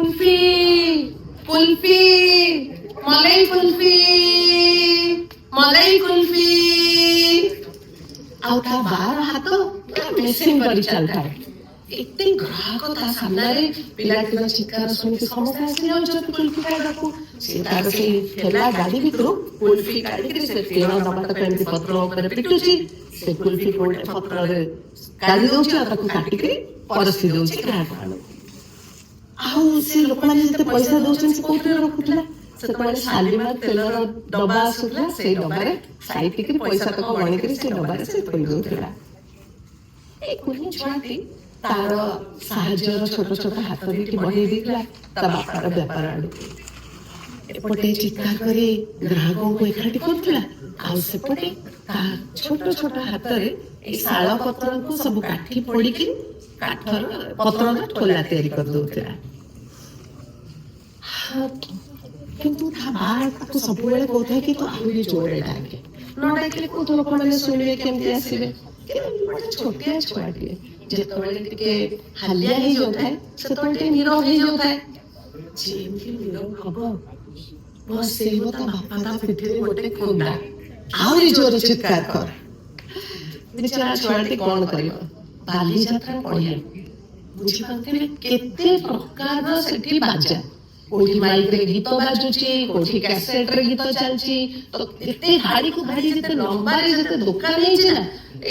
कुल्फी कुल्फी मलाई कुल्फी ଆଉ ତା ବାହାର ହାତ ମେସିନ କରି ଚାଲିଥାଏ। ଏତେ ଗ୍ରାହକ ତା ସାମ୍ନାରେ ପିଲାଟିର ଚିତ୍କାର ଶୁଣିକି ସମସ୍ତେ ଆସି ଯାଉଛନ୍ତି କୁଲ୍ଫି ଖାଇବାକୁ। ସେ ତାର ସେଇ ଠେଲା ଗାଡି ଭିତରୁ କୁଲ୍ଫି କାଢିକିରି ସେ ଟିଣ ଡବାଟାକୁ ଏମିତି ପତ୍ର ଉପରେ ପିଟୁଛି। ସେ କୁଲ୍ଫି ଗୋଟେ ପତ୍ରରେ କାଢି ଦଉଛି ଆଉ ତାକୁ କାଟିକିରି ପରସି ଦଉଛି ଗ୍ରାହକ ମାନଙ୍କୁ। ଆଉ ସେ ଲୋକମାନେ ଯେତେ ପଇସା ଦଉଛନ୍ତି ସେ କୋଉଥିରେ ରଖୁଥିଲା? ସେତେବେଳେ ଶାଲିମାର ତେଲର ଡବା ଆସୁଥିଲା, ସେଇ ଡବାରେ ସାଇତିକିରି ପଇସା ତକ ଗଣିକିରି ସେ ଡବାରେ ସେ ଥୋଇ ଦଉଥିଲା। ଏଇ କୁନି ଛୁଆଟି ତାର ସାହାଯ୍ୟର ଛୋଟ ଛୋଟ ହାତ ଦୁଇଟି ବଢେଇ ଦେଇଥିଲା ତା ବାପାର ବ୍ୟାପାର ଆଡକୁ। ଏପଟେ ଚିତ୍କାର କରି ଗ୍ରାହକଙ୍କୁ ଏକାଠି କରୁଥିଲା, ଆଉ ସେପଟେ ତା ଛୋଟ ଛୋଟ ହାତରେ ଏଇ ଶାଳ ପତ୍ରକୁ ସବୁ କାଠି ପୋଡିକି କାଠର ପତ୍ରର ଠୋଲା ତିଆରି କରିଦଉଥିଲା। କିନ୍ତୁ ତା ମା ତାକୁ ସବୁବେଳେ କହୁଥାଏ କି ତୁ ଆହୁରି ଜୋରରେ ଡାକେ, ନ ଡାକିଲେ କୋଉଠୁ ଲୋକମାନେ ଶୁଣିବେ, କେମିତି ଆସିବେ? ଗୋଟେ ଛୋଟିଆ ଛୁଆଟିଏ ଯେତେବେଳେ ଟିକେ ହାଲିଆ ହେଇଯାଉଥାଏ ସେତେବେଳେ ଟିକେ ନୀରବ ହେଇଯାଉଥାଏ। ଯେମିତି ନୀରବ ହବ ବସେଇବ ତା ବାପା ତା ପିଠିରେ ଗୋଟେ କୁଣ୍ଡା, ଆହୁରି ଜୋରରେ ଚିତ୍କାର କର। ବିଚରା ଛୁଆଟି କଣ କରିବ? ବାଲିଯାତ୍ରା ପଡିଆ ବୁଝିପାରୁଥିବେ କେତେ ପ୍ରକାରର ସେଠି ବାଜା, କୋଉଠି ମାଇକରେ ଗୀତ ବାଜୁଛି, କୋଉଠି କ୍ୟାସେଟରେ ଗୀତ ଚାଲିଛି। ତ ଏତେ ଧାଡିକୁ ଧାଡି ଯେତେ ଲମ୍ବାରେ ଯେତେ ଦୋକାନ ହେଇଛି ନା,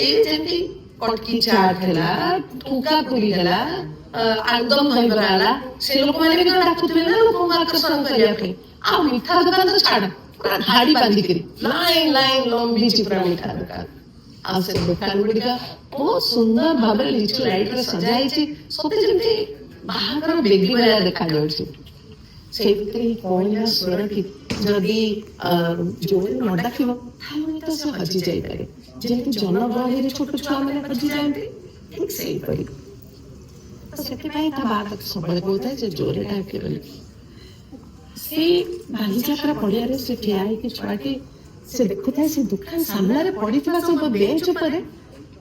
ଏଇ ଯେମିତି କଟକି ଚାଟ ହେଲା, ଠୁଙ୍କା ପୁରୀ ହେଲା, ଆଳୁଦମ ଦହିବରା ହେଲା, ସେ ଲୋକମାନେ ବି ତ ଡାକୁଥିବେ ନା ଲୋକଙ୍କୁ ଆକର୍ଷଣ କରିବା ପାଇଁ। ଆଉ ମିଠା ଦୋକାନ ତ ଛାଡ, ପୁରା ଧାଡି ବାନ୍ଧିକିରି ଲାଇନ ଲାଇନ ଲମ୍ବିଛି ପୁରା ମିଠା ଦୋକାନ। ଆଉ ସେ ଦୋକାନ ଗୁଡିକ ବହୁତ ସୁନ୍ଦର ଭାବରେ ଲିଚୁ ଲାଇଟରେ ସଜା ହେଇଛି, ସତେ ଯେମିତି ବାହାଘର ବେଦି ଭଳିଆ ଦେଖାଯାଉଛି। ସେଇ ଭିତରେ କଅଁଳିଆ ସ୍ୱରଟି ଯଦି ଜୋରେ ନ ଡାକିବ ତାହେଲେ ତ ସେ ହଜି ଯାଇପାରେ, ଯେମିତି ଜନଗହଳିରେ ଛୋଟ ଛୁଆମାନେ ହଜିଯାଆନ୍ତି, ଠିକ ସେଇପରି। ସେଥିପାଇଁ ତା ବାବା ତାକୁ ସବୁବେଳେ କହୁଥାଏ ଯେ ଜୋରେ ଡାକେ ବୋଲି। ସେଇ ବାଲିଯାତ୍ରା ପଡିଆରେ ସେ ଠିଆ ହେଇକି ଛୁଆଟି ସେ ଦେଖୁଥାଏ ସେ ଦୋକାନ ସାମ୍ନାରେ ପଡିଥିବା ସବୁ ବେଞ୍ଚ ଉପରେ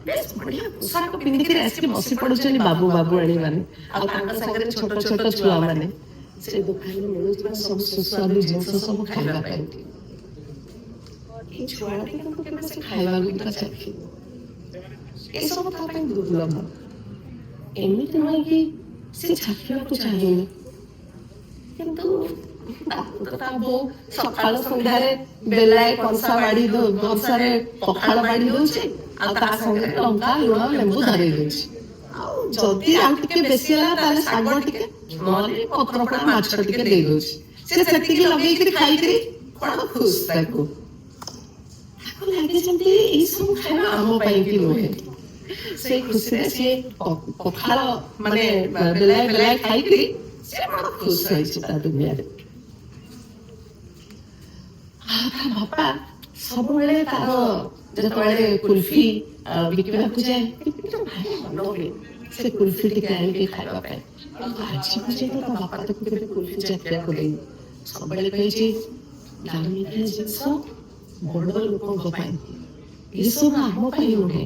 ବେଶ ବଢିଆ ପୋଷାକ ପିନ୍ଧିକିରି ଆସିକି ବସି ପଡୁଛନ୍ତି ବାବୁ ବାବୁଆଣୀ ମାନେ, ଆଉ ତାଙ୍କ ସାଙ୍ଗରେ ଛୋଟ ଛୋଟ ଛୁଆମାନେ। ସେ ଦୋକାନରେ ମିଳୁଥିବା ସବୁ ସୁସ୍ୱାଦୁ ଜିନିଷ ସବୁ ଖାଇବା ପାଇଁ। ଏଇ ଛୁଆଟି କିନ୍ତୁ କେବେ ସେ ଖାଇବା ଗୁଡ଼ିକ ଚାଖେ, ଏସବୁ ତା ପାଇଁ ଦୁର୍ଲଭ। ଏମିତି ନୁହେଁ କି ସେ ଚାଖିବାକୁ ଚାହେଁନି, କିନ୍ତୁ ତାକୁ ତ ତା ବୋଉ ସକାଳ ସନ୍ଧ୍ୟାରେ ବେଲାଏ କଂସା ବାଢି କଂସାରେ ପଖାଳ ବାଢି ଦଉଛି, ଆଉ ତା ସାଙ୍ଗରେ ଲଙ୍କା ଲୁଣ ଲେମ୍ବୁ ଧରେଇ ଦଉଛି। ଆଉ ଯଦି ଆଉ ଟିକେ ବେଶୀ ହେଲା ତାହେଲେ ଶାଗ ଟିକେ, ନହେଲେ ପତ୍ର ପୋଡା ମାଛ ଟିକେ ଦେଇ ଦଉଛି। ସେ ସେତିକି ଲଗେଇକିରି ଖାଇକିରି ବଡ ଖୁସ। ତାକୁ ଲାଗେ ଯେମିତି ଏଇ ସବୁ ଖାଇବା ଆମ ପାଇଁ କି ନୁହେଁ। ସେଇ ଖୁସିରେ ସିଏ ପଖାଳ ମାନେ ବେଲାଏ ବେଲାଏ ଖାଇକିରି ସେ ବଡ ଖୁସ ହେଇଛି ତା ଦୁନିଆରେ। ତା ବାପା ସବୁବେଳେ ତାର ଯେତେବେଳେ କୁଲ୍ଫି ବିକିବାକୁ ଯାଏ ଭାରି ମନ ହୁଏ ସେ କୁଲ୍ଫି ଟିକେ ଆଣିକି ଖାଇବା ପାଇଁ। ଆଜି ପର୍ଯ୍ୟନ୍ତ ତା ବାପା ତାକୁ କେବେ କୁଲ୍ଫି ଚାଖିବାକୁ ଦେଇନି। ସବୁବେଳେ କହିଛି ଦାମିକିଆ ଜିନିଷ ବଡ ଲୋକଙ୍କ ପାଇଁ, ଏସବୁ ଆମ ପାଇଁ ନୁହେଁ।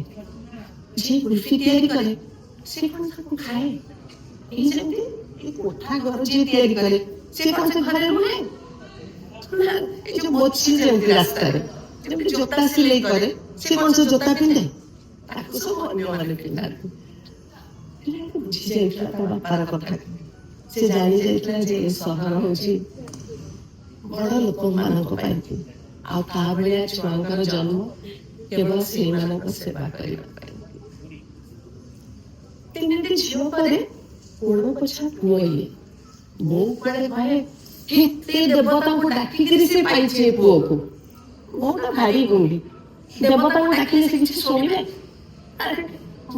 ଯିଏ କୁଲ୍ଫି ତିଆରି କରେ ସେ କଣ ତାକୁ ଖାଏ? ଏଇ ଯେମିତି ଏଇ କୋଠା ଘର ଯିଏ ତିଆରି କରେ ସେ କଣ ସେ ଘରେ ରୁହେ? ଏଇ ଯୋଉ ମୋଚି ଯେମିତି ରାସ୍ତାରେ ଯେମିତି ଜୋତା ସିଲେଇ କରେ, ସେ କଣ ସେ ଜୋତା ପିନ୍ଧେ? ତାକୁ ସବୁ ଅନ୍ୟମାନେ ପିନ୍ଧାନ୍ତି। ପିଲାଟି ବୁଝି ଯାଇଥିଲା ତା ବାପାର କଥା, ସେ ଜାଣି ଯାଇଥିଲା ଯେ ଏ ସହର ହଉଛି ବଡ ଲୋକମାନଙ୍କ ପାଇଁ, ଆଉ ତା ଭଳିଆ ଛୁଆଙ୍କର ଜନ୍ମ କେବଳ ସେଇମାନଙ୍କ ସେବା କରିବା ପାଇଁ। ତିନିଟି ଝିଅ ପରେ କୋଳ ପୋଛା ପୁଅ ଇଏ। ବୋଉ କୁଆଡେ କହେ କେତେ ଦେବତାଙ୍କୁ ଡାକିକିରି ସେ ପାଇଛି ଏ ପୁଅକୁ। ବୋଉଟା ଭାରି ଗୁଣ୍ଡି, ଦେବତାଙ୍କୁ ଡାକିଲେ ସେ କିଛି ଶୁଣିବେ?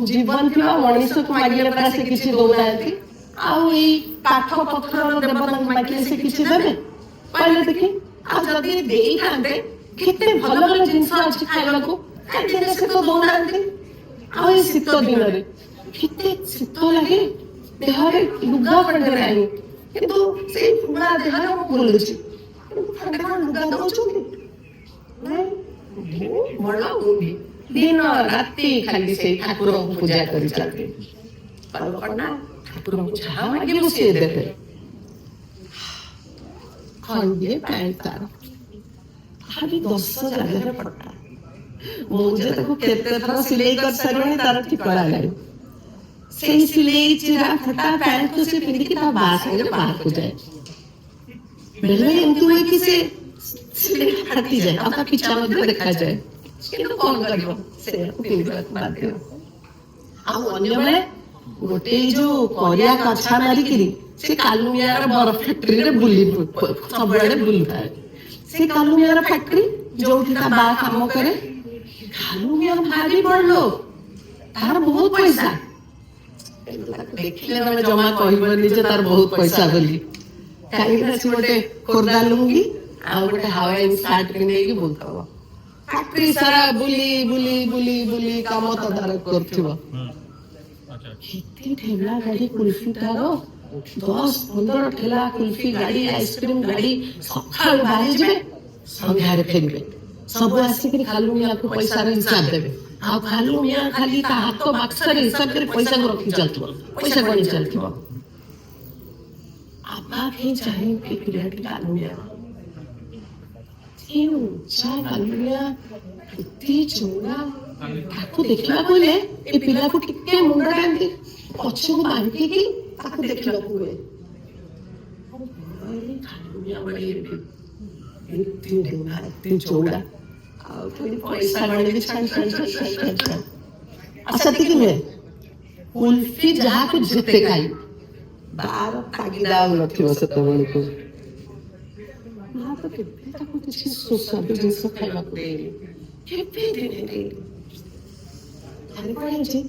ଜୀବନ ଥିବା ମଣିଷକୁ ମାଗିଲେ ପରା ସେ କିଛି ଦଉନାହାନ୍ତି, ଆଉ ଏଇ କାଠ ପଥରର ଦେବତାଙ୍କୁ ମାଗିଲେ ସେ କିଛି ଦେବେ? କହିଲେ ଦେଖି, ଆଉ ଯଦି ଦେଇଥାନ୍ତେ କେତେ ଭଲ ଭଲ ଜିନିଷ ଅଛି ଖାଇବାକୁ, କାହିଁକି ସେ ତ ଦଉନାହାନ୍ତି। ଆଉ ଏ ଶୀତ ଦିନରେ କେତେ ଶୀତ ଲାଗେ, ଦେହରେ ଲୁଗା ଖଣ୍ଡେ ନାହିଁ, କିନ୍ତୁ ସେଇ ପୁରା ଦେହରେ ମୁଁ ବୁଲୁଛି, ଖଣ୍ଡେ କଣ ଲୁଗା ଦଉଛନ୍ତି? ବଡ ଗୁଣ୍ଡି, ଦିନ ରାତି ଖାଲି ସେଇ ଠାକୁରଙ୍କୁ ପୂଜା କରି ଚାଲନ୍ତି। ଠାକୁରଙ୍କୁ ଯାହା ମାଗିବୁ ସିଏ ଦେବେ। ଖଣ୍ଡିଏ ପ୍ୟାଣ୍ଟ ତାର, ଆହୁରି 10 ଜାଗାରେ ଫଟା। ବୋଉ ତାକୁ କେତେ ଥର ସିଲେଇ କରିସାରିବଣି ତାର ଠିକଣା ନାହିଁ। ସେଇ ସିଲେଇ ଚିରା ଫଟା ପ୍ୟାଣ୍ଟକୁ ସେ ପିନ୍ଧିକି ତା ମା ସାଙ୍ଗରେ ବାହାରକୁ ଯାଏ। ବେଳେବେଳେ ଏମିତି ହୁଏ କି ସେ ସିଲେଇ ଫାଟିଯାଏ ଆଉ ତା ପିଛା ମଧ୍ୟ ଦେଖାଯାଏ, କିନ୍ତୁ କଣ କରିବ, ସେଇଆକୁ ପିନ୍ଧିବାକୁ ବାଧ୍ୟ। ଆଉ ଅନ୍ୟବେଳେ ଗୋଟେ ଏଇ ଯୋଉ କରିଆ କଛା ମାରିକିରି ସେ କାଲୁମିଆର ବରଫ ଫ୍ୟାକ୍ଟ୍ରିରେ ସବୁଆଡେ ବୁଲୁଥାଏ। ସେ କାଲୁମିଆର ଫ୍ୟାକ୍ଟ୍ରି ଯୋଉଠି ତା ମା କାମ କରେ। କାଲୁମିଆ ଭାରି ବଡ ଲୋକ, ତାର ବହୁତ ପଇସା, କିନ୍ତୁ ତାକୁ ଦେଖିଲେ ତମେ ଜମା କହିବନି ଯେ ତାର ବହୁତ ପଇସା ବୋଲି। କାହିଁକି ନା ସେ ଗୋଟେ ଖୋର୍ଦ୍ଧା ଲୁଙ୍ଗି ଆଉ ଗୋଟେ ହାୱାଇନ୍ ସାର୍ଟ ପିନ୍ଧେଇକି ବୁଲୁଥିବ, ଫ୍ୟାକ୍ଟ୍ରି ସାରା ବୁଲି ବୁଲି ବୁଲି ବୁଲି କାମ ତଦାରଖ କରୁଥିବ। ଏତେ ଠେଲା ଗାଡି କୁଲଫି ତାର, 10-15 ଠେଲା କୁଲଫି ଗାଡି, ଆଇସ୍କ୍ରିମ ଗାଡି ସକାଳୁ ବାହାରିଯିବେ, ସନ୍ଧ୍ୟାରେ ଫେରିବେ। ସବୁ ଆସିକିରି କାଲୁମିଆକୁ ପଇସାର ହିସାବ ଦେବେ, ଆଉ କାଲୁମିଆ ଖାଲି ତା ହାତ ବାକ୍ସରେ ହିସାବ କରି ପଇସାକୁ ରଖି ଚାଲୁଥିବ, ପଇସା ଗଣି ଚାଲୁଥିବ। ଅବାକ ହେଇ ଚାହେଁ ଏ ପିଲାଟି କାଲୁମିଆ, କାଲୁମିଆ ଏତେ ଚଉଡ଼ା, ତାକୁ ଦେଖିବାକୁ ହେଲେ ଏ ପିଲାକୁ ଟିକେ ମୁଣ୍ଡଟା ଏମିତି ପଛକୁ ବାଙ୍କିକି ତାକୁ ଦେଖିବାକୁ ହୁଏ। ଏତେ ଚଉଡ଼ା ଆଉ ଖାଲି ପଇସା ଗଣିବି ଛାଣି ଛାଣି ଛାଣି ଛାଣି ଛାଣି। ଆଉ ସେତିକି ନୁହେଁ, କୁଲଫି ଯାହାକୁ ଯେତେ ଖାଇ, ବାର ତାଗିଦା ଆଉ ନଥିବ ସେତେବେଳକୁ। ମା ତ କେବେ ତାକୁ କିଛି ସୁସ୍ୱାଦୁ ଜିନିଷ ଖାଇବାକୁ ଦେଇନି, କେବେ ଦେଇନି। ଥରେ କଣ ହେଇଛି,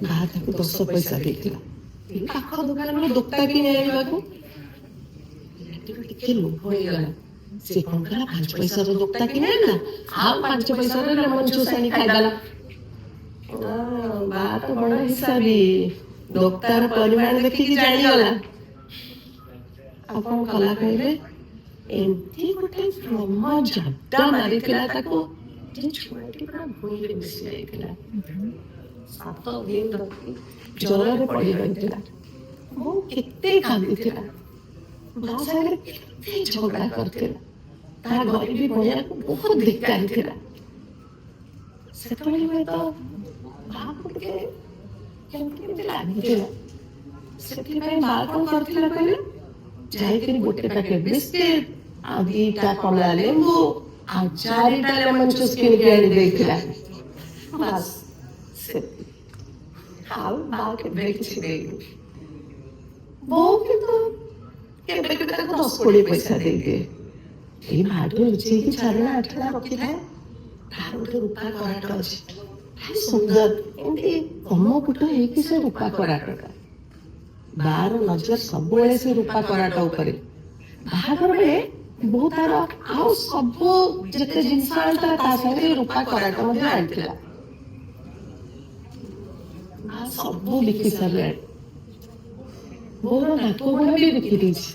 ମା ତାକୁ 10 ପଇସା ଦେଇଥିଲା ଏଇ ପାଖ ଦୋକାନରୁ ଦୋକ୍ତା କିଣି ଆଣିବାକୁ। ଟିକେ ଲୋଭ ହେଇଗଲା, ସେ କଣ କଲା, 5 ପଇସାର ଦୋକ୍ତା କିଣି ଆଣିଲା ଆଉ 5 ପଇସାର ଲେମନ ଜୁସ୍ ଆଣି ଖାଇଦେଲା। ମା ତ ବଡ ହିସାବୀ, ଦୋକ୍ତାର ପରିମାଣ ଦେଖିକି ଜାଣିଗଲା। ଆଉ କଣ କଲା କହିଲେ, ଏମିତି ଗୋଟେ ବ୍ରହ୍ମ ଜାଡା ମାରିଥିଲା ତାକୁ ଯେ ଛୁଆଟି ପୁରା ଭୂଇଁରେ ମିଶି ଯାଇଥିଲା। 7 ଦିନ ରଖି ଜ୍ୱରରେ ପଡି ରହିଥିଲା। ବୋଉ କେତେ କାନ୍ଦିଥିଲା, ମା ସାଙ୍ଗରେ କେତେ ଝଗଡା କରିଥିଲା, ତା ଗରିବୀ ବଣିଆକୁ ବହୁତ ଧିକ୍କାରିଥିଲା। ସେତେବେଳେ ହୁଏତ ମାକୁ ଟିକେ କେମିତି ଲାଗିଥିଲା, ସେଥିପାଇଁ ମା କଣ କରିଥିଲା କହିଲେ, ଯାଇକରି ଗୋଟେ ପ୍ୟାକେଟ ବିସ୍କିଟ ଆଉ 2ଟା କମଳା ଲେମ୍ବୁ ଆଉ 4ଟା ଲେମନ ଜୁସ୍ କିଣିକି ଆଣି ଦେଇଥିଲା। ବାସ୍ ସେତିକି, ଆଉ ମା କେବେ କିଛି ଦେଇନି। ବୋଉ କିନ୍ତୁ କେବେ କେବେ ତାକୁ 10-20 ପଇସା ଦେଇଦିଏ। ଏଇ ମାଠୁ ଲୁଚେଇକି 4-8 ରଖିଥାଏ। ତାର ଗୋଟେ ରୂପା କରାଟ ଅଛି, ଭାରି ସୁନ୍ଦର, ଏମିତି କମ ପୁଟ ହେଇକି ସେ ରୂପା କରାଟଟା। ବାହାର ନଜର ସବୁବେଳେ ସେ ରୂପା କରାଟ ଉପରେ। ବାହାଘର ବେଳେ ବୋଉ ତାର ଆଉ ସବୁ ଯେତେ ଜିନିଷ ଆଣିଥିଲା ତା ସାଙ୍ଗରେ ରୂପା କରାଟ ମଧ୍ୟ ଆଣିଥିଲା। ମା ସବୁ ବିକି ସାରିଲାଣି, ବୋଉର ନାକ ଗୁଣ ବି ବିକି ଦେଇଛି,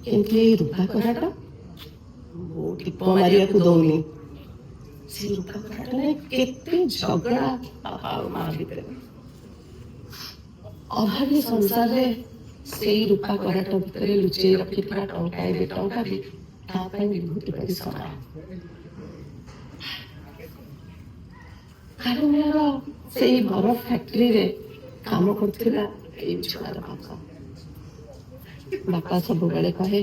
କିନ୍ତୁ ଏଇ ରୂପା କରାଟ ବୋଉ ଟିପ ମାରିବାକୁ ଦଉନି। ସେ ରୂପା କରାଟ ନେଇ କେତେ ଝଗଡା ବାପା ଆଉ ମା ଭିତରେ। ଅଭାବୀ ସଂସାରରେ ସେଇ ରୂପା କରାଟ ଭିତରେ ଲୁଚେଇ ରଖିଥିବା ଟଙ୍କାଏ 2 ଟଙ୍କା ବି ତା ପାଇଁ ବିଭୂତି ପରି ସମାନ। କାଲୁମିଆର ସେଇ ବରଫ ଫ୍ୟାକ୍ଟ୍ରିରେ କାମ କରୁଥିଲା ଏଇ ଛୁଆର ବାପା। ବାପା ସବୁବେଳେ କହେ,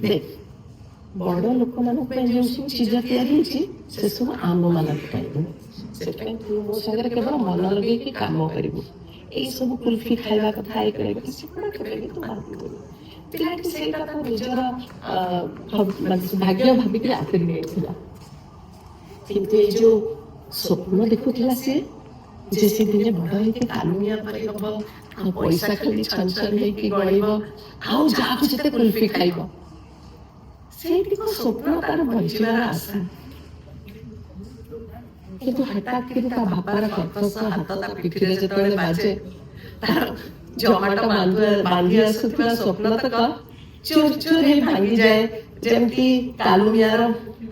ଦେଖ ବଡ ଲୋକମାନଙ୍କ ପାଇଁ ଯେଉଁ ସବୁ ଚିଜ ତିଆରି ହେଇଛି ସେ ସବୁ ଆମମାନଙ୍କ ପାଇଁ ନୁହେଁ, ସେଥିପାଇଁ ତୁ ମୋ ସାଙ୍ଗରେ କେବଳ ମନ ଲଗେଇକି କାମ କରିବୁ। ଏଇ ସବୁ କୁଲଫି ଖାଇବା କଥା, ଏଇ କରିବା କଥା, ସେଗୁଡା କେବେ ବି ତୁ ଭାବିବୁନି। ପିଲାଟି ସେଇଟା ତା ନିଜର ଭାଗ୍ୟ ଭାବିକି ଆଦରି ନେଇଥିଲା। କିନ୍ତୁ ଏଇ ଯୋଉ ସ୍ୱପ୍ନ ଦେଖୁଥିଲା ସେ, ଯେ ସେ ଦିନେ ବଡ ହେଇକି କାଲୁମିଆ ପରି ହବ, ଆଉ ପଇସା ଖାଲି ଛନ ଛନ ହେଇକି ଗଣିବ, ଆଉ ଯାହାକୁ ଯେତେ କୁଲଫି ଖାଇବ, ସେଇଟିକ ସ୍ୱପ୍ନ ତାର ବଞ୍ଚିବାର ଆଶା। କିନ୍ତୁ ହଠାତ୍ କରି ତା ବାପାର କର୍କଶ ହାତ ତା ପିଠିରେ ଯେତେବେଳେ ବାଜେ, ତାର ଜମାଟ ବାନ୍ଧି ଆସୁଥିବା ସ୍ୱପ୍ନତକ ଚୁର ଚୁର ହେଇ ଭାଙ୍ଗିଯାଏ, ଯେମିତି କାଲୁମିଆର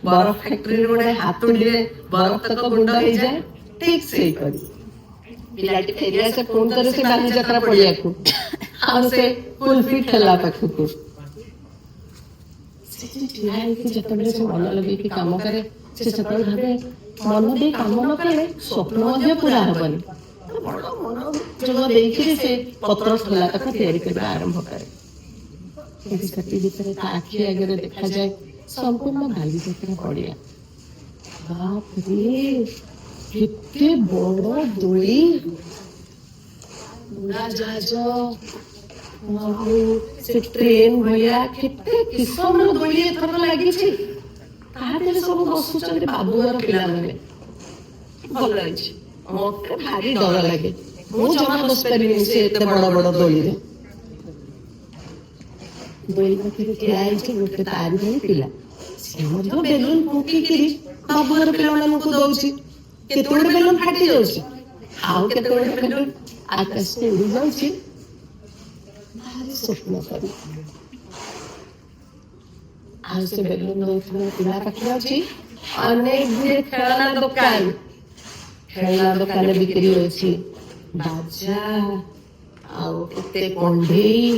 ବରଫ ଫ୍ୟାକ୍ଟ୍ରିରେ ଗୋଟେ ହାତୁଡିରେ ବରଫ ତକ ଗୁଣ୍ଡ ହେଇଯାଏ, ଠିକ ସେଇପରି ପିଲାଟି ଫେରିଆସେ ପୁଣି ଥରେ ସେ ବାଲିଯାତ୍ରା ପଡିଆକୁ, ଆଉ ସେ କୁଲଫି ଠେଲା ପାଖକୁ। ସେଠି ଠିଆ ହେଇକି ଯେତେବେଳେ ସେ ମନ ଲଗେଇକି କାମ କରେ ସେ ସେତେବେଳେ ଭାବେ ମନ ଦେଇ କାମ ନ କଲେ ସ୍ୱପ୍ନ ମଧ୍ୟ ପୁରା ହବନି। ବଡ ମନୋଯୋଗ ଦେଇକିରି ସେ ପତ୍ର ଠୋଲା ତକ ତିଆରି କରିବା ଆରମ୍ଭ କରେ। କିନ୍ତୁ ସେଠି ଭିତରେ ତା ଆଖି ଆଗରେ ଦେଖାଯାଏ ସମ୍ପୂର୍ଣ୍ଣ ବାଲିଯାତ୍ରା ପଡିଆ। ବାପରେ କେତେ ବଡ ଦୋଳି, ଉଡାଜାହାଜ ଆଉ ସେ ଟ୍ରେନ ଭଳିଆ କେତେ କିସମର ଦୋଳି ଏଥରକ ଲାଗିଛି। ତା ଦେହରେ ସବୁ ବସୁଛନ୍ତି ବାବୁଘର ପିଲାମାନେ। ଭଲ ହେଇଛି, ମତେ ଭାରି ଡର ଲାଗେ, ମୁଁ ଜମା ବସି ପାରିବିନି ସେ ଏତେ ବଡ ବଡ ଦୋଳିରେ। ଦୋଳି ପାଖରେ ଠିଆ ହେଇଛି ଗୋଟେ ତାରି ଭଳି ପିଲା, ସେ ମଧ୍ୟ ବେଲୁନ ଫୁଙ୍କିକିରି ବାବୁଘର ପିଲାମାନଙ୍କୁ ଦଉଛି। କେତେ ଗୁଡେ ବେଲୁନ ଫାଟି ଯାଉଛି, ଆଉ କେତେ ଗୁଡେ ବେଲୁନ ଆକାଶକୁ ଉଡି ଯାଉଛି। ଭାରି ସ୍ୱପ୍ନ କରେ। ଆଉ ସେ ବେଲୁନ ଦଉଥିବା ପିଲା ପାଖରେ ଅଛି ଅନେକ ଗୁଡେ ଖେଳନା ଦୋକାନ। ଖେଳନା ଦୋକାନରେ ବିକ୍ରି ହଉଛି ବାଜା, ଆଉ କେତେ କଣ୍ଢେଇ,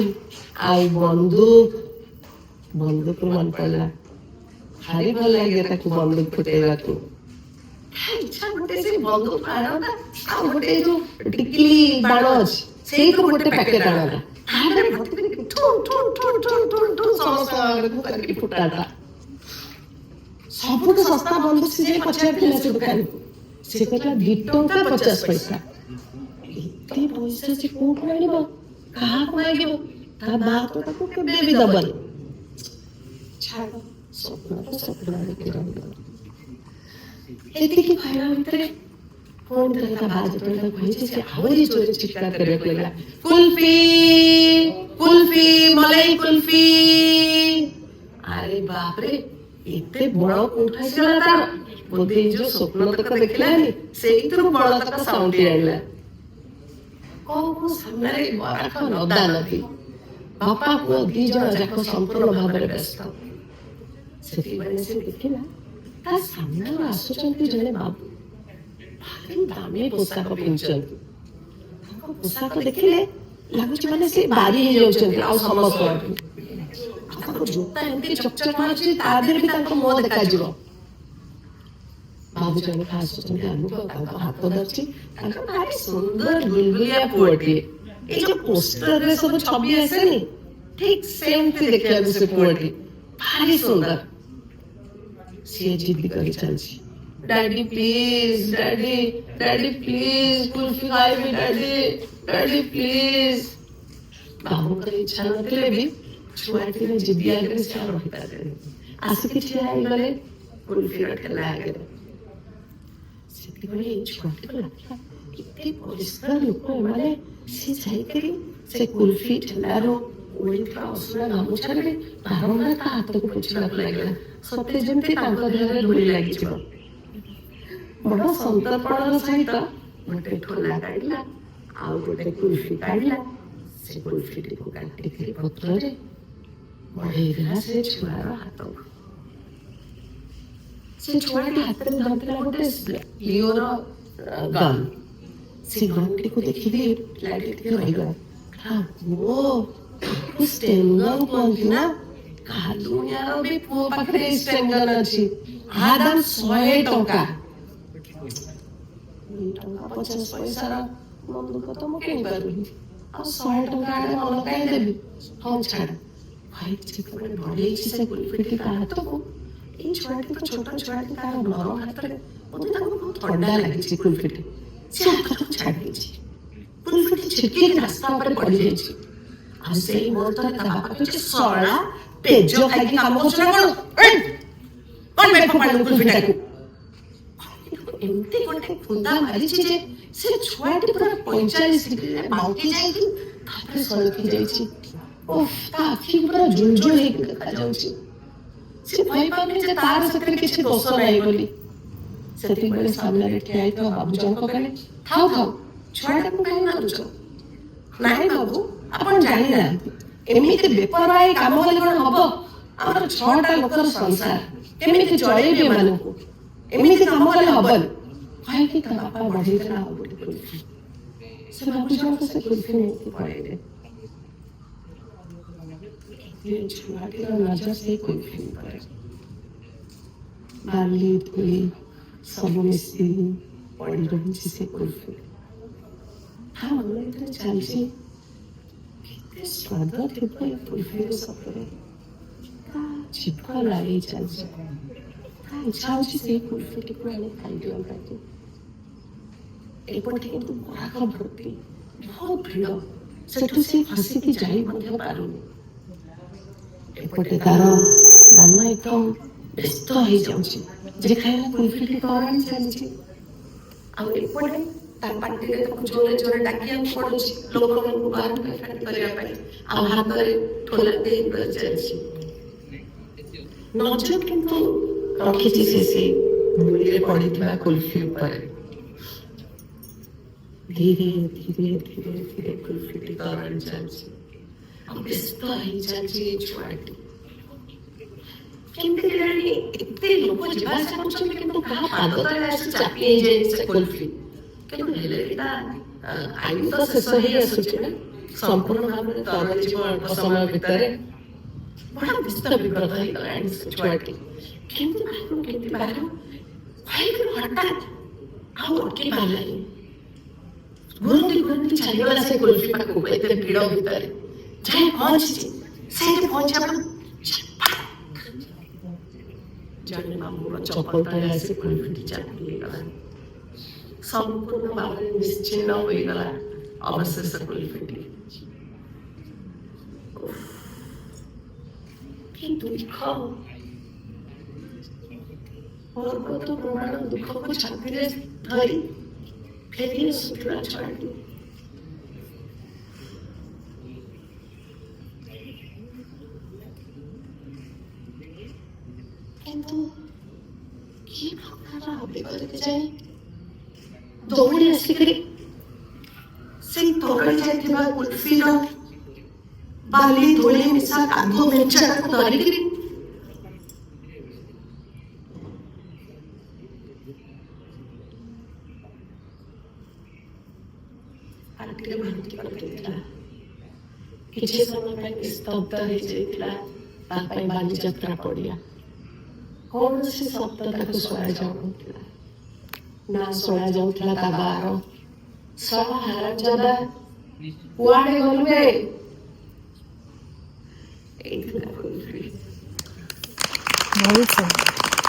ଆଉ ବନ୍ଦୁକ। ବନ୍ଦୁକରୁ ମନେ ପଡିଲା, ଭାରି ଭଲ ଲାଗେ ତାକୁ ବନ୍ଦୁକ ଫୁଟେଇବାକୁ। ଇଚ୍ଛା ଗୋଟେ ସେ ବନ୍ଦୁକ ଆଣନ୍ତା, ଆଉ ଗୋଟେ ଯୋଉ ଟିକିଲି ବାଣ ଅଛି ସେଇଥିରୁ ଗୋଟେ ପ୍ୟାକେଟ ଆଣନ୍ତା, ତାପରେ ଭର୍ତ୍ତି କରିକି ଠୁଁ ଠୁଁ ଠୁଁ ଠୁଁ ଠୁଁ ଠୁଁ ସମସ୍ତଙ୍କ ଆଗକୁ କରିକି ଫୁଟାନ୍ତା। ସବୁଠୁ ଶସ୍ତା ବନ୍ଦୁକ ସେ ଯାଇ ପଚାରିଥିଲା ସେ ଦୋକାନୀକୁ। ସେ କହିଲା 2 ଟଙ୍କା 50 ପଇସା। ଏତେ ପଇସା ସେ କୋଉଠୁ ଆଣିବ, କାହାକୁ ମାଗିବ? ତା ମା ତ ତାକୁ କେବେ ବି ଦବନି। ଛାଡ, ସ୍ୱପ୍ନ ତ ସ୍ୱପ୍ନ ହେଇକି ରହିଗଲା। ଏତିକି କହିବା ଭିତରେ ପୁଣି ଥରେ ତା ମା ଯେତେବେଳେ ତାକୁ କହିଛି ସେ ଆହୁରି ଜୋରରେ ଚିତ୍କାର କରିବାକୁ ଲାଗିଲା, କୁଲଫି କୁଲଫି ମଲାଇ କୁଲଫି। ଆରେ ବାପରେ, ଏତେ ବଳ କୋଉଠୁ ଆସିଗଲା ତାର? ବୋଧେ ଏଇ ଯୋଉ ସ୍ୱପ୍ନ ତକ ଦେଖିଲାନି ସେଇଥିରୁ ବଳ ତକ ସାଉଣ୍ଡି ଆଣିଲା। କୋଉ ସାମ୍ନାରେ ବରାଖ ନଦାନଦୀ। ବାପା ପୁଅ 2 ଜଣ ଯାକ ସମ୍ପୂର୍ଣ୍ଣ ଭାବରେ ବ୍ୟସ୍ତ। ସେତିକିବେଳେ ସେ ଦେଖିଲା ତା ସାମ୍ନାରୁ ଆସୁଛନ୍ତି ଜଣେ ବାବୁ। ଭାରି ଦାମୀ ପୋଷାକ ପିନ୍ଧିଛନ୍ତି। ତାଙ୍କ ପୋଷାକ ଦେଖିଲେ ଲାଗୁଛି ମାନେ ସେ ବାରି ହେଇଯାଉଛନ୍ତି ଆଉ ସମସ୍ତଙ୍କଠୁ। ଆଉ ତାଙ୍କ ଜୋତା ଏମିତି ଚକଚକ ମାରୁଛି, ତା ଦେହରେ ବି ତାଙ୍କ ମୁହଁ ଦେଖାଯିବ। ବାବୁ ଜଣକ ଆସୁଛନ୍ତି ଆଗକୁ, ତାଙ୍କ ହାତ ଧରିଛି ତାଙ୍କ ଭାରି ସୁନ୍ଦର ଗୁଲଗୁଲିଆ ପୁଅଟିଏ। ଏଇ ଯୋଉ ପୋଷ୍ଟରରେ ସବୁ ଛବି ଆସେନି, ଠିକ ସେମିତି ଦେଖିବାକୁ ସେ ପୁଅଟି, ଭାରି ସୁନ୍ଦର। ସିଏ ଜିଦି କରି ଚାଲିଛି, daddy please, daddy daddy please kulfi ଖାଇବି, ଡାଡି ଡାଡି ପ୍ଲିଜ। ବାବୁଙ୍କର ଇଚ୍ଛା ନଥିଲେ ବି ଛୁଆଟିର ଜିଦି ଆଗରେ ସେ ଆଉ ରହିପାରିଲେନି। ଆସିକି ଠିଆ ହେଇଗଲେ କୁଲଫିର ଠେଲା ଆଗରେ। ସେତେବେଳେ ଏଇ ଛୁଆଟିକୁ ଲାଗିଲା କେତେ ପରିଷ୍କାର ଲୋକ ଏମାନେ। ସେ ଯାଇକରି ସେ କୁଲଫି ଠେଲାରୁ ଓଳିଥିବା ଅସନା ଗାମୁଛାରେ ବି ବାରମ୍ବାର ତା ହାତକୁ ପୋଛିବାକୁ ଲାଗିଲା, ସତେ ଯେମିତି ତାଙ୍କ ଦେହରେ ଧୂଳି ଲାଗିଯିବ। ବଡ ସନ୍ତର୍ପଣର ସହିତ ଗୋଟେ ଠୋଲା କାଢିଲା, ଆଉ ଗୋଟେ କୁଲଫି କାଢିଲା। ସେ କୁଲଫିଟିକୁ କାଟିକରି ପତ୍ରରେ ବଢେଇ ଦେଲା ସେ ଛୁଆର ହାତକୁ। ସେ ଛୁଆଟି ହାତରେ ଧରିଥିଲା ଗୋଟେ ଲିଓର ଗନ୍। ସେ ଗନ୍ଟିକୁ ଦେଖିକି ପିଲାଟି ଟିକେ ରହିଗଲା। ଓ, ଷ୍ଟେନ୍ ଗନ୍ କୁହନ୍ତି ନା? କାଲୁଣିଆର ବି ପୁଅ ପାଖରେ ଏଇ ଷ୍ଟେନ୍ ଗନ୍ ଅଛି। ଆ ଦାମ 100 ଟଙ୍କା। 2 ଟଙ୍କା 50 ପଇସାର ବନ୍ଧୁକ ତ ମୁଁ କିଣିପାରିବି, ଆଉ 100 ଟଙ୍କା ଆଡେ ମନ କାହିଁ ଦେବି? ହଉ ଛାଡ। କହିକି ଯେତେବେଳେ ବଢେଇଛି ସେ କୁଲଫିଟି ତା ହାତକୁ, ଏଇ ଛୁଆଟି ତ ଛୋଟ ଛୁଆଟି, ତାର ନରମ ହାତରେ ବୋଧେ ତାକୁ ବହୁତ ଥଣ୍ଡା ଲାଗିଛି କୁଲଫିଟି। ସେ ହାତକୁ ଛାଡି ଦେଇଛି। କୁଲଫିଟି ଛିଟକିକି ରାସ୍ତା ଉପରେ ପଡିଯାଇଛି। ଆଉ ସେଇ ମୁହୂର୍ତ୍ତରେ ତା ବାପା କହିଛି, ଶଳା ପେଜ ଖାଇକି କାମ କରୁଛ ନା କଣ? କଣ ପାଇଁ ଫୋପାଡ଼ିଲୁ କୁଲଫିଟାକୁ? ଏମିତି ଗୋଟେ ଖୁନ୍ଦା ମାରିଛି ଯେ ସେ ଛୁଆଟି ପୁରା 45 ଡିଗ୍ରୀରେ ବାଙ୍କି ଯାଇକି ତାପରେ ସଳଖି ଯାଇଛି। ଓଃ, ତା ଆଖିକୁ ପୁରା ଜୁଳଜୁଳ ହେଇକି ଦେଖାଯାଉଛି। ସେ ଭାବିପାରୁନି ଯେ ତାର ସେଥିରେ କିଛି ଦୋଷ ନାହିଁ ବୋଲି। ସେତିକିବେଳେ ସାମ୍ନାରେ ଠିଆ ହେଇଥିବା ବାବୁ ଜଣକ କହିଲେ, ଥାଉ ଥାଉ, ଛୁଆଟାକୁ କାହିଁ ମାରୁଛ? ନାଇଁ ବାବୁ, ଆପଣ ଜାଣିନାହାନ୍ତି, ଏମିତି ବେପରୱା ହେଇ କାମ କଲେ କଣ ହବ? ଆମର 6ଟା ଲୋକର ସଂସାର, କେମିତି ଚଳେଇବି ଏମାନଙ୍କୁ? ଏମିତି କାମ କଲେ ହବନି। କହିକି ତା ବାପା ବଢେଇ ଦେଲା ଆଉ ଗୋଟେ କୁଲଫି। ସେ ବାବୁ ଜଣକ ସେ କୁଲଫି ନେଇକି ପଳେଇଲେ। ये छुआटीर नजर से कुल्फी ଉପରେ ବାଲି ଧୂଳି ସବୁ ମିଶି ପଡ଼ି ରହିଛି ସେ କୁଲ୍ଫି। ତା ମନ ଭିତରେ ଚାଲିଛି କେତେ ସ୍ୱାଦ ଥିବ ଏ କୁଲ୍ଫିର ସତରେ। ତା ଜିଭ ଲାଳେଇ ଚାଲିଛି, ତା ଇଚ୍ଛା ହେଉଛି ସେଇ କୁଲ୍ଫିଟିକୁ ଆଣି ଖାଇଦିଅନ୍ତାକୁ। ଏପଟେ କିନ୍ତୁ ଗ୍ରାହକ ଭର୍ତ୍ତି, ବହୁତ ଭିଡ଼, ସେଠୁ ସେ ଖସିକି ଯାଇ ମଧ୍ୟ ପାରୁନି। ଏପଟେ ତାର ମନ ଏକଦମ ବ୍ୟସ୍ତ ହେଇଯାଉଛି ଯେ ଖାଇଲା କୁଲ୍ଫିଟି ତରଳି ଚାଲିଛି। ଆଉ ଏପଟେ ତା ପାଟିରେ ତାକୁ ଜୋରେ ଜୋରେ ଡାକିବାକୁ ପଡୁଛି ଲୋକମାନଙ୍କୁ ବାରମ୍ବାର ପାଟି କରିବା ପାଇଁ, ଆଉ ହାତରେ ଠୋଲା ଦେଇ ଚାଲିଛି। ନଜର କିନ୍ତୁ ରଖିଛି ସେ ସେଇ ଧୂଳିରେ ପଡ଼ିଥିବା କୁଲ୍ଫି ଉପରେ। ଧୀରେ ଧୀରେ ଧୀରେ ଧୀରେ କୁଲ୍ଫିଟି ତରଳି ଚାଲିଛି, ଆଉ ବ୍ୟସ୍ତ ହେଇ ଚାଲିଛି ଏ ଛୁଆଟି। କେମିତି କେଜାଣି ଏତେ ଲୋକ ଯିବା ଆସିବା କରୁଛନ୍ତି କିନ୍ତୁ କାହା ପାଦ ତଳେ ଆସି ଚାପି ହେଇଯାଇଛି ସେ କୁଲ୍ଫି। କିନ୍ତୁ ହେଲେ ବି ତା ଆୟୁ ତ ଶେଷ ହେଇ ଆସୁଛି ନା, ସମ୍ପୂର୍ଣ୍ଣ ଭାବରେ ତରଳିଯିବ ଅଳ୍ପ ସମୟ ଭିତରେ। ବଡ଼ ବ୍ୟସ୍ତ ବିବ୍ରତ ହେଇଗଲାଣି ସେ ଛୁଆଟି। କେମିତି ବାହାରିବ ଭାଇକୁ ହଠାତ୍ ଆଉ ଅଟକି ପାରିଲାନି। ଘୁରନ୍ତି ଘୁରନ୍ତି ଚାଲିଗଲା ସେ କୁଲ୍ଫି ପାଖକୁ ଏତେ ଭିଡ଼ ଭିତରେ। ଯାଇ ପହଞ୍ଚିଛି, ସେଇଠି ପହଞ୍ଚିବା ପରେ ଜଣେ ମାମୁଁର ଚପଲ ତଳେ ଆସି କୁଲ୍ଫିଟି ଚାପି ହେଇଗଲା। ସମ୍ପୂର୍ଣ୍ଣ ଭାବରେ ନିଶ୍ଚିହ୍ନ ହୋଇଗଲା ଅବଶେଷ କୁଲ୍ଫିଟି। କି ଦୁଃଖ! ପର୍ବତ ପ୍ରମାଣ ଦୁଃଖକୁ ଛାତିରେ ଧରି ଫେରି ଆସୁଥିଲା ଛୁଆଟି। କିନ୍ତୁ କି ପ୍ରକାର ଆବେଗରେ କେଜାଣି ଦୌଡ଼ି ଆସିକରି ସେଇ ତରଳି ଯାଇଥିବା କୁଲ୍ଫିର ବାଲି ଧୂଳି ମିଶା କାଦୁଅ ମେଞ୍ଚାଟାକୁ ଧରିକିରି ପାଟିରେ ବାନ୍ଧି ପକେଇଥିଲା। କିଛି ସମୟ ପାଇଁ ନିସ୍ତବ୍ଧ ହେଇଯାଇଥିଲା ତା ପାଇଁ ବାଲିଯାତ୍ରା ପଡ଼ିଆ। କୌଣସି ଶବ୍ଦ ତାକୁ ଶୁଣାଯାଉନଥିଲା, ନା ଶୁଣାଯାଉଥିଲା ତା ବାହାର ଶଳା ହାରାମଜାଦା କୁଆଡ଼େ ଗଲୁ ବେ? ଏଇଥିଲା କୁଲ୍ଫି। ବହୁତ ସୁନ୍ଦର।